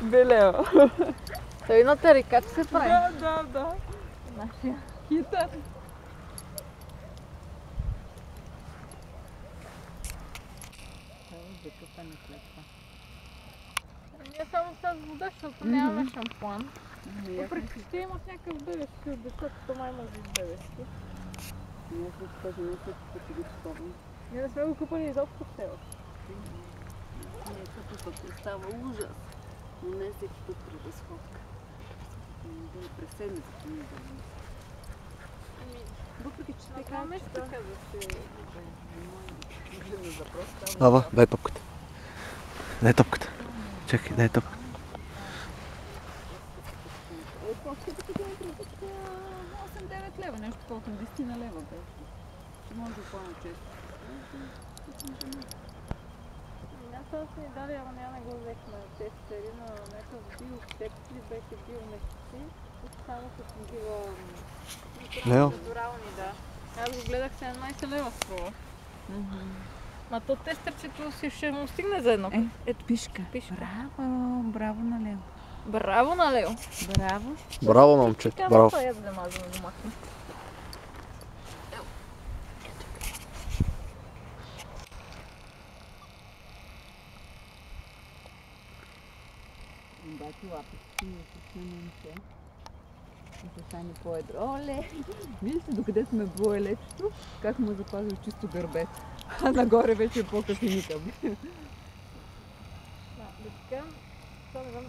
Белева. Той на тарикат се прави. Да. Нашия. Хитър. Закъпане след това. Ние само с вода, защото нямаме шампуан. Въпреки че имат някакъв бебешки от децата, то май може и бебешки. Ние след този месец ще ги спомним. Ние не сме го купали изобщо все още. Не, като пък става ужас. Но не всеки път при разходка. Да е през седмицата ми да не. Въпреки че те казват, че така да се... Ава, дай топката. Дай топката. Чакай, дай топката. По-скъпата километрата 8-9 лева, нещо такова, 10 на лева беше. Ще може да по-често. Аз съм ни дали, ама няма не го взехме тестери на някакъв биосепт ли беше биомесеци. Само като била Лео? натурални, да. Аз го гледах 17 лева струва. Ма то тестерчето си ще му стигне за едно. Ето пишка. Браво на Лео. Браво на Лео. Браво. Браво, момче. Браво. Това я да мазаме до махна. Бати лапички, на момче. И се стане по-едро. Оле! Вижте докъде сме боелечето, как му запазил чисто гърбет. А нагоре вече е по-кафеникъм. Да така, това не знам.